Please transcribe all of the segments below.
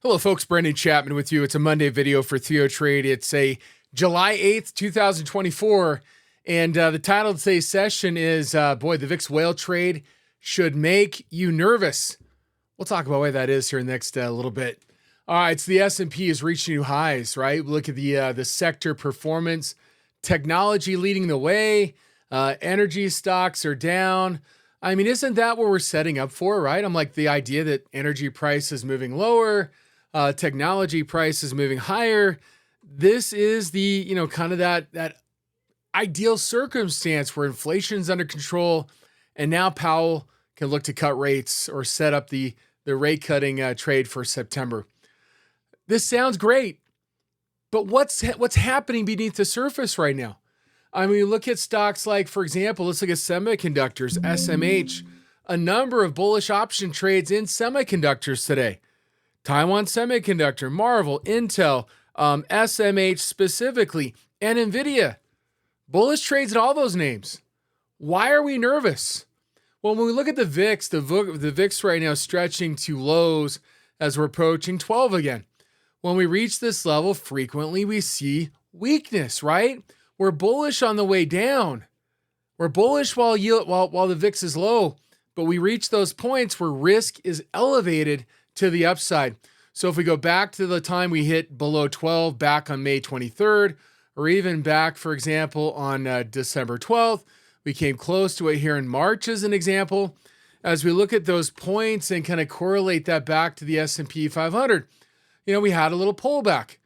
Hello, folks. Brendan Chapman with you. It's a Monday video for TheoTrade. It's a July 8th, 2024. And the title of today's session is, the VIX whale trade should make you nervous. We'll talk about why that is here in the next little bit. All right, so the S&P is reaching new highs, right? Look at the sector performance. Technology leading the way. Energy stocks are down. I mean, isn't that what we're setting up for, right? I'm like the idea that energy price is moving lower, technology price is moving higher. This is the, kind of that ideal circumstance where inflation's under control, and now Powell can look to cut rates or set up the rate cutting trade for September. This sounds great, but what's happening beneath the surface right now? I mean, look at stocks like, for example, let's look at semiconductors, SMH, a number of bullish option trades in semiconductors today. Taiwan Semiconductor, Marvel, Intel, SMH specifically, and NVIDIA. Bullish trades at all those names. Why are we nervous? Well, when we look at the VIX, the VIX right now is stretching to lows as we're approaching 12 again. When we reach this level, frequently we see weakness, right? We're bullish on the way down. We're bullish while the VIX is low, but we reach those points where risk is elevated to the upside. So if we go back to the time we hit below 12 back on May 23rd, or even back, for example, on December 12th, we came close to it here in March as an example. As we look at those points and kind of correlate that back to the S&P 500, we had a little pullback.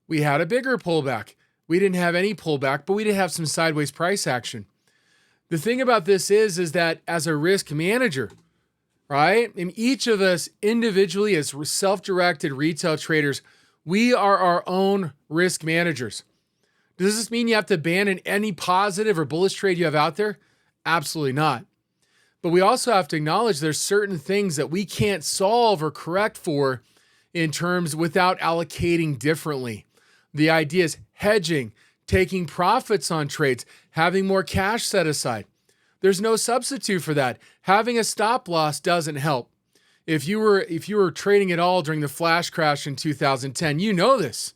We had a bigger pullback. We didn't have any pullback, but we did have some sideways price action. The thing about this is that as a risk manager, right? And each of us individually as self-directed retail traders, we are our own risk managers. Does this mean you have to abandon any positive or bullish trade you have out there? Absolutely not. But we also have to acknowledge there's certain things that we can't solve or correct for in terms without allocating differently. The idea is hedging, taking profits on trades, having more cash set aside. There's no substitute for that. Having a stop loss doesn't help. If you were trading at all during the flash crash in 2010, you know this.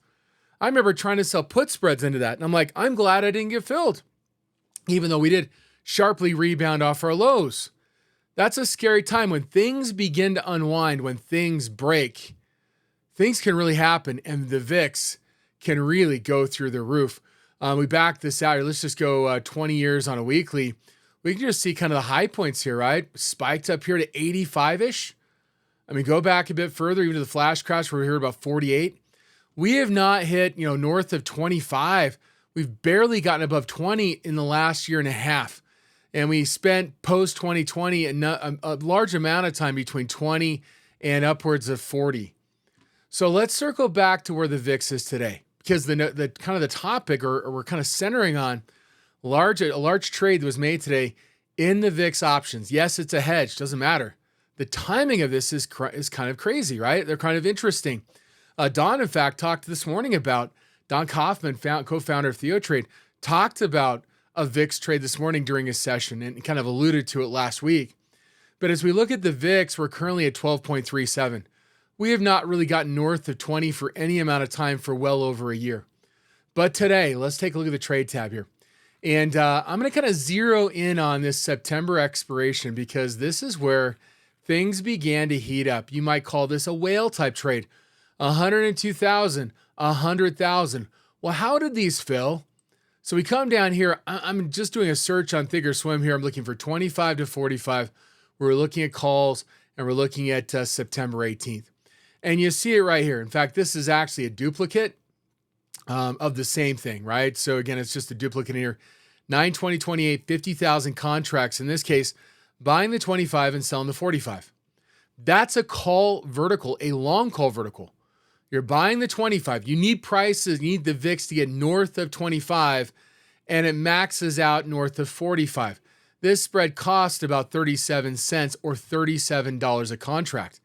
I remember trying to sell put spreads into that, and I'm like, I'm glad I didn't get filled, even though we did sharply rebound off our lows. That's a scary time when things begin to unwind, when things break. Things can really happen, and the VIX can really go through the roof. We back this out here. Let's just go 20 years on a weekly. We can just see kind of the high points here, right? Spiked up here to 85-ish. I mean, go back a bit further, even to the flash crash where we heard about 48. We have not hit, north of 25. We've barely gotten above 20 in the last year and a half. And we spent post-2020 a large amount of time between 20 and upwards of 40. So let's circle back to where the VIX is today, because the kind of the topic, or we're kind of centering on a large trade that was made today in the VIX options. Yes, it's a hedge, doesn't matter. The timing of this is kind of crazy, right? They're kind of interesting. Don, in fact, talked this morning about, Don Kaufman, co-founder of TheoTrade, talked about a VIX trade this morning during his session and kind of alluded to it last week. But as we look at the VIX, we're currently at 12.37. We have not really gotten north of 20 for any amount of time for well over a year. But today, let's take a look at the trade tab here. And I'm going to kind of zero in on this September expiration because this is where things began to heat up. You might call this a whale type trade. 102,000, 100,000. Well, how did these fill? So we come down here. I'm just doing a search on Thinkorswim here. I'm looking for 25 to 45. We're looking at calls, and we're looking at September 18th. And you see it right here. In fact, this is actually a duplicate of the same thing, right? So again, it's just a duplicate here. 9/20/28, 50,000 contracts. In this case, buying the 25 and selling the 45. That's a call vertical, a long call vertical. You're buying the 25. You need prices, you need the VIX to get north of 25, and it maxes out north of 45. This spread cost about 37 cents or $37 a contract.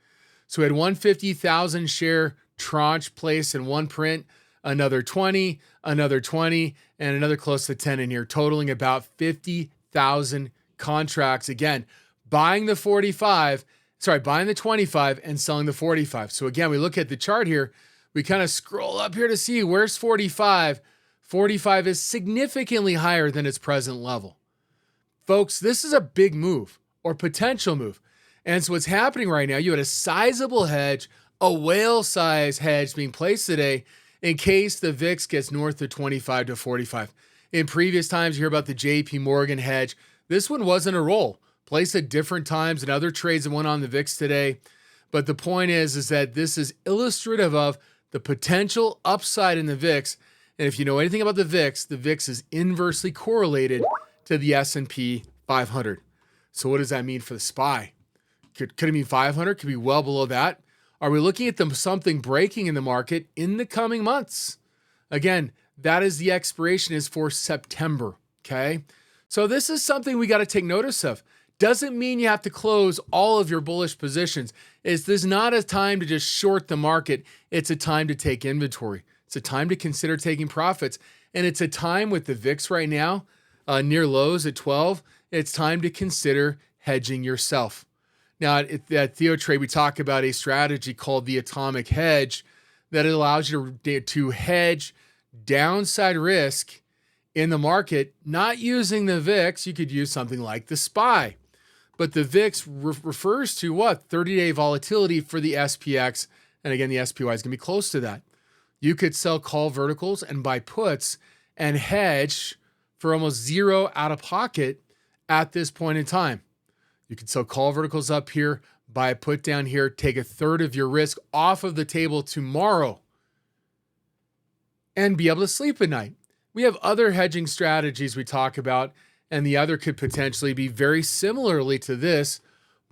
So we had 150,000 share tranche placed in one print, another 20, another 20, and another close to 10 in here, totaling about 50,000 contracts. Again, buying the 45, buying the 25 and selling the 45. So again, we look at the chart here, we kind of scroll up here to see where's 45. 45 is significantly higher than its present level. Folks, this is a big move or potential move. And so what's happening right now, you had a sizable hedge, a whale size hedge being placed today in case the VIX gets north of 25 to 45. In previous times, you hear about the JP Morgan hedge. This one wasn't a roll. Placed at different times and other trades that went on the VIX today. But the point is that this is illustrative of the potential upside in the VIX. And if you know anything about the VIX is inversely correlated to the S&P 500. So what does that mean for the SPY? Could it mean 500? Could be well below that. Are we looking at something breaking in the market in the coming months? Again, that is the expiration is for September, okay? So this is something we got to take notice of. Doesn't mean you have to close all of your bullish positions. This is not a time to just short the market. It's a time to take inventory. It's a time to consider taking profits. And it's a time with the VIX right now, near lows at 12, it's time to consider hedging yourself. Now, at TheoTrade, we talk about a strategy called the atomic hedge that allows you to hedge downside risk in the market, not using the VIX. You could use something like the SPY. But the VIX refers to what? 30-day volatility for the SPX. And again, the SPY is going to be close to that. You could sell call verticals and buy puts and hedge for almost zero out of pocket at this point in time. You could sell call verticals up here, buy a put down here, take a third of your risk off of the table tomorrow and be able to sleep at night. We have other hedging strategies we talk about, and the other could potentially be very similarly to this,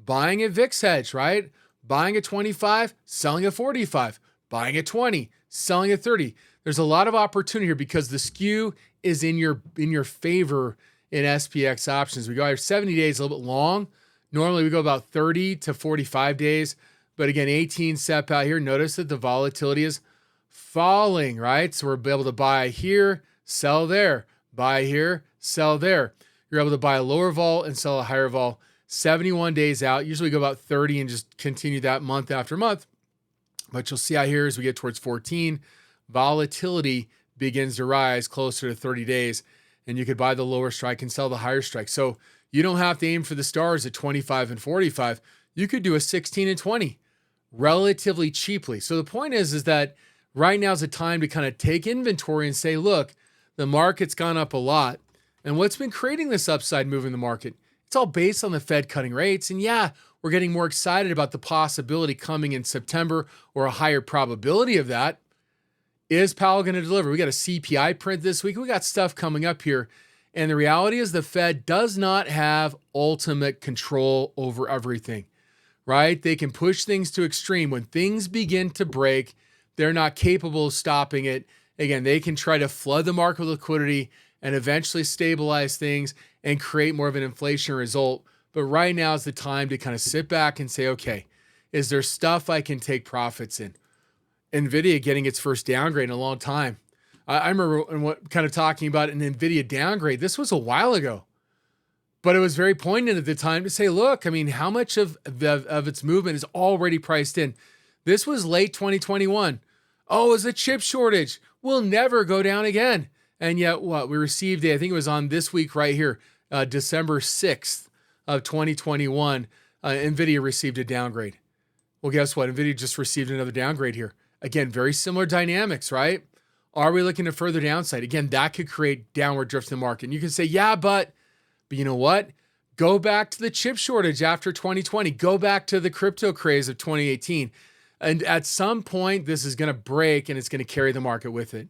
buying a VIX hedge, right? Buying a 25, selling a 45, buying a 20, selling a 30. There's a lot of opportunity here because the skew is in your favor in SPX options. We go here 70 days, a little bit long. Normally we go about 30 to 45 days. But again, 18 step out here. Notice that the volatility is falling, right? So we're able to buy here, sell there, buy here, sell there. You're able to buy a lower vol and sell a higher vol 71 days out. Usually go about 30 and just continue that month after month. But you'll see out here as we get towards 14, volatility begins to rise closer to 30 days. And you could buy the lower strike and sell the higher strike. So you don't have to aim for the stars at 25 and 45. You could do a 16 and 20 relatively cheaply. So the point is that right now is a time to kind of take inventory and say, look, the market's gone up a lot. And what's been creating this upside move in the market? It's all based on the Fed cutting rates. And yeah, we're getting more excited about the possibility coming in September or a higher probability of that. Is Powell going to deliver? We got a CPI print this week. We got stuff coming up here. And the reality is the Fed does not have ultimate control over everything, right? They can push things to extreme. When things begin to break, they're not capable of stopping it. Again, they can try to flood the market with liquidity and eventually stabilize things and create more of an inflation result. But right now is the time to kind of sit back and say, okay, is there stuff I can take profits in? NVIDIA getting its first downgrade in a long time. I remember kind of talking about an NVIDIA downgrade. This was a while ago, but it was very poignant at the time to say, look, I mean, how much of its movement is already priced in? This was late 2021. Oh, it was a chip shortage. We'll never go down again. And yet what we received, I think it was on this week right here, December 6th of 2021, NVIDIA received a downgrade. Well, guess what? NVIDIA just received another downgrade here. Again, very similar dynamics, right? Are we looking at further downside? Again, that could create downward drift in the market. And you can say, yeah, but you know what? Go back to the chip shortage after 2020. Go back to the crypto craze of 2018. And at some point, this is going to break and it's going to carry the market with it.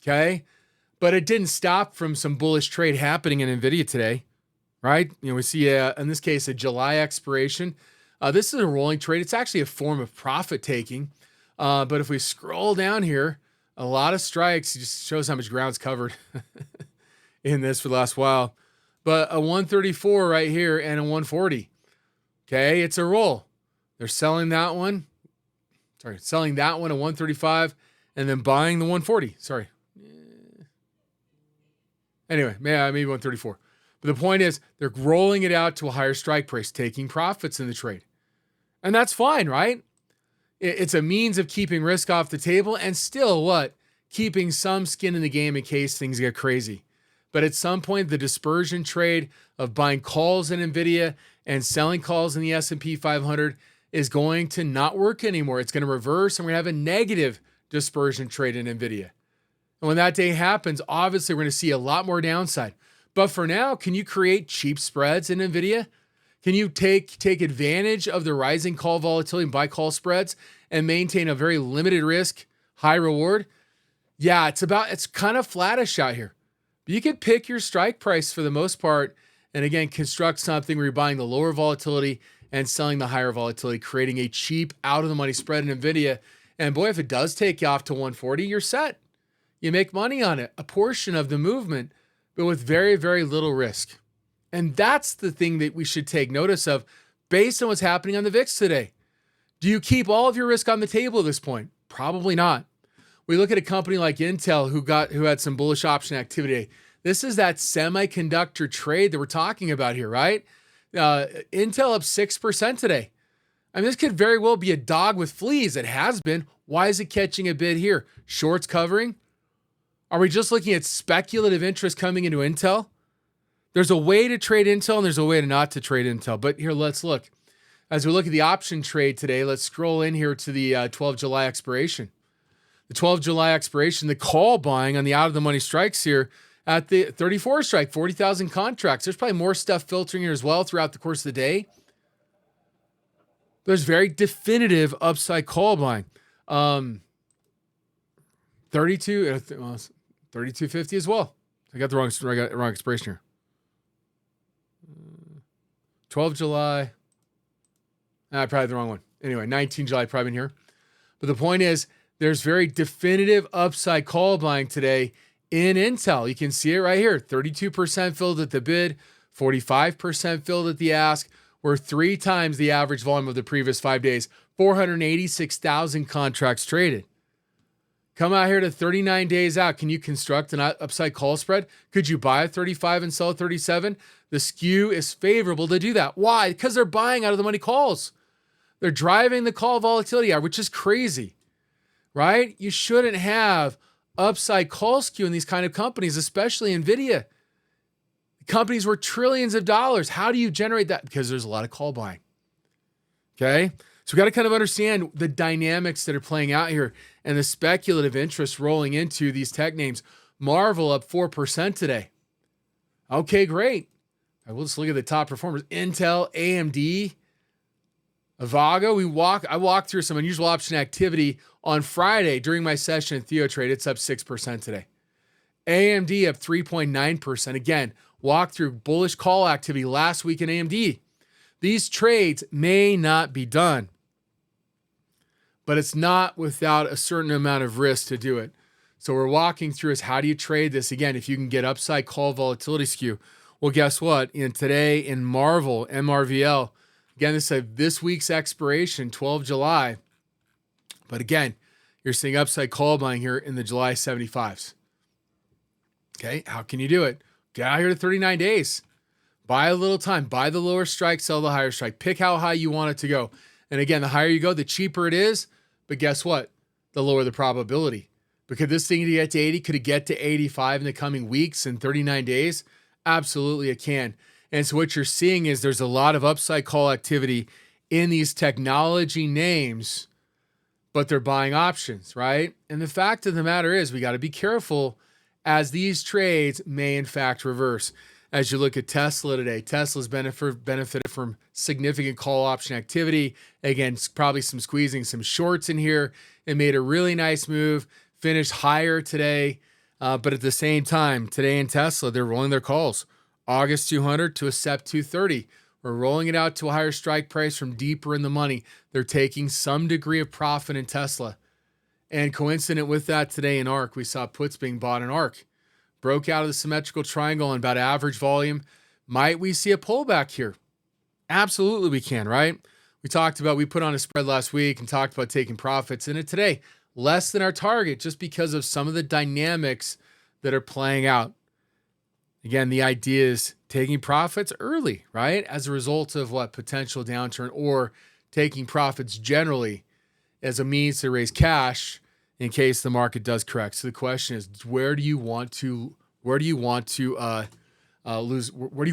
Okay? But it didn't stop from some bullish trade happening in NVIDIA today, right? You know, we see, in this case, a July expiration. This is a rolling trade. It's actually a form of profit taking. But if we scroll down here, a lot of strikes. It just shows how much ground's covered in this for the last while. But a 134 right here and a 140. Okay, it's a roll. They're selling that one. Selling that one at 135 and then buying the 140. Anyway, maybe 134. But the point is they're rolling it out to a higher strike price, taking profits in the trade. And that's fine, right? It's a means of keeping risk off the table and still what? Keeping some skin in the game in case things get crazy. But at some point, the dispersion trade of buying calls in NVIDIA and selling calls in the S&P 500 is going to not work anymore. It's going to reverse, and we're going to have a negative dispersion trade in NVIDIA. And when that day happens, obviously, we're going to see a lot more downside. But for now, can you create cheap spreads in NVIDIA? Can you take advantage of the rising call volatility and buy call spreads and maintain a very limited risk, high reward? Yeah, it's kind of flattish out here. But you can pick your strike price for the most part and again, construct something where you're buying the lower volatility and selling the higher volatility, creating a cheap out of the money spread in NVIDIA. And boy, if it does take you off to 140, you're set. You make money on it, a portion of the movement, but with very, very little risk. And that's the thing that we should take notice of based on what's happening on the VIX today. Do you keep all of your risk on the table at this point? Probably not. We look at a company like Intel who had some bullish option activity. This is that semiconductor trade that we're talking about here, right? Intel up 6% today. I mean, this could very well be a dog with fleas. It has been. Why is it catching a bid here? Shorts covering? Are we just looking at speculative interest coming into Intel? There's a way to trade Intel and there's a way to not to trade Intel. But here, let's look. As we look at the option trade today, let's scroll in here to the 12 July expiration. The 12 July expiration, the call buying on the out of the money strikes here at the 34 strike, 40,000 contracts. There's probably more stuff filtering here as well throughout the course of the day. There's very definitive upside call buying. 32.50 as well. I got the wrong expiration here. 12 July. Probably the wrong one. Anyway, 19 July probably in here. But the point is, there's very definitive upside call buying today in Intel. You can see it right here. 32% filled at the bid, 45% filled at the ask. We're 3 times the average volume of the previous 5 days. 486,000 contracts traded. Come out here to 39 days out. Can you construct an upside call spread? Could you buy at 35 and sell at 37? The skew is favorable to do that. Why? Because they're buying out of the money calls. They're driving the call volatility out, which is crazy, right? You shouldn't have upside call skew in these kind of companies, especially NVIDIA. Companies worth trillions of dollars. How do you generate that? Because there's a lot of call buying. Okay? So we got to kind of understand the dynamics that are playing out here and the speculative interest rolling into these tech names. Marvel up 4% today. Okay, great. All right, we'll just look at the top performers. Intel, AMD, Avago. I walked through some unusual option activity on Friday during my session at TheoTrade. It's up 6% today. AMD up 3.9%. Again, walked through bullish call activity last week in AMD. These trades may not be done, but it's not without a certain amount of risk to do it. So we're walking through is how do you trade this? Again, if you can get upside call volatility skew. Well, guess what? Today in Marvel, MRVL, again, this week's expiration, 12 July. But again, you're seeing upside call buying here in the July 75s. Okay, how can you do it? Get out here to 39 days. Buy a little time. Buy the lower strike, sell the higher strike. Pick how high you want it to go. And again, the higher you go, the cheaper it is. But guess what? The lower the probability. But could this thing get to 80? Could it get to 85 in the coming weeks and 39 days? Absolutely it can. And so what you're seeing is there's a lot of upside call activity in these technology names, but they're buying options, right? And the fact of the matter is we got to be careful as these trades may in fact reverse. As you look at Tesla today, Tesla's benefited from significant call option activity. Again, probably some squeezing some shorts in here. It made a really nice move, finished higher today. But at the same time, today in Tesla, they're rolling their calls. August 200 to a SEP 230. We're rolling it out to a higher strike price from deeper in the money. They're taking some degree of profit in Tesla. And coincident with that today in ARK, we saw puts being bought in ARK. Broke out of the symmetrical triangle on about average volume. Might we see a pullback here? Absolutely we can, right? We put on a spread last week and talked about taking profits in it today. Less than our target just because of some of the dynamics that are playing out. Again, the idea is taking profits early, right? As a result of what? Potential downturn or taking profits generally as a means to raise cash in case the market does correct. So the question is, where do you want to lose? Where do you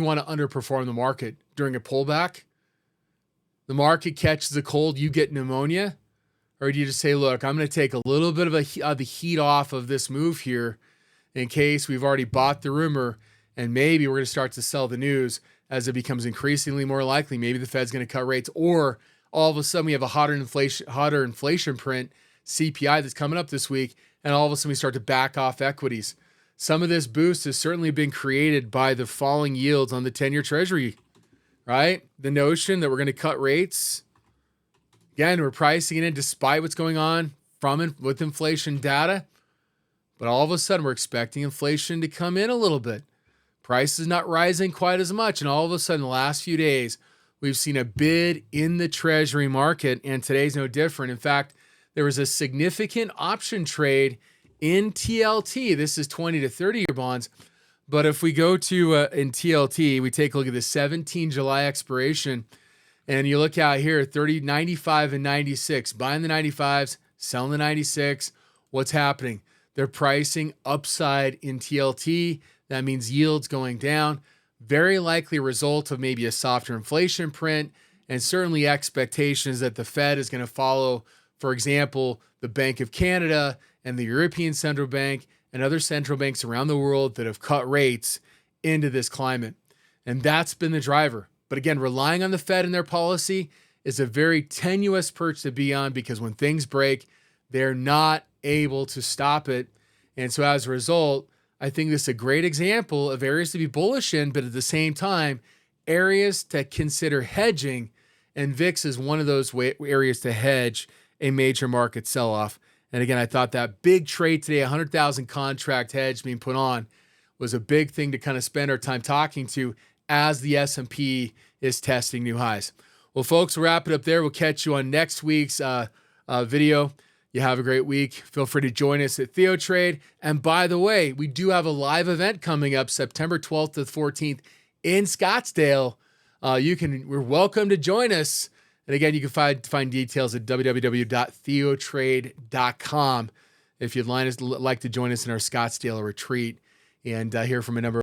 want to underperform the market during a pullback? The market catches a cold, you get pneumonia, or do you just say, look, I'm going to take a little bit of the heat off of this move here in case we've already bought the rumor, and maybe we're going to start to sell the news as it becomes increasingly more likely. Maybe the Fed's going to cut rates, or all of a sudden we have a hotter inflation print, CPI, that's coming up this week, and all of a sudden we start to back off equities. Some of this boost has certainly been created by the falling yields on the 10-year Treasury, right? The notion that we're going to cut rates. Again, we're pricing it in despite what's going on with inflation data. But all of a sudden, we're expecting inflation to come in a little bit. Prices not rising quite as much. And all of a sudden, the last few days, we've seen a bid in the Treasury market. And today's no different. In fact, there was a significant option trade in TLT. This is 20 to 30-year bonds. But if we go to in TLT, we take a look at the 17 July expiration. And you look out here, 30, 95, and 96. Buying the 95s, selling the 96. What's happening? They're pricing upside in TLT. That means yields going down. Very likely a result of maybe a softer inflation print, and certainly expectations that the Fed is going to follow, for example, the Bank of Canada and the European Central Bank and other central banks around the world that have cut rates into this climate. And that's been the driver. But again, relying on the Fed and their policy is a very tenuous perch to be on, because when things break, they're not able to stop it. And so as a result, I think this is a great example of areas to be bullish in, but at the same time, areas to consider hedging. And VIX is one of those areas to hedge a major market sell-off. And again, I thought that big trade today, 100,000 contract hedge being put on, was a big thing to kind of spend our time talking to as the S&P is testing new highs. Well, folks, we'll wrap it up there. We'll catch you on next week's video. You have a great week. Feel free to join us at TheoTrade. And by the way, we do have a live event coming up September 12th to the 14th in Scottsdale. We're welcome to join us. And again, you can find details at www.theotrade.com if you'd like to join us in our Scottsdale retreat and hear from a number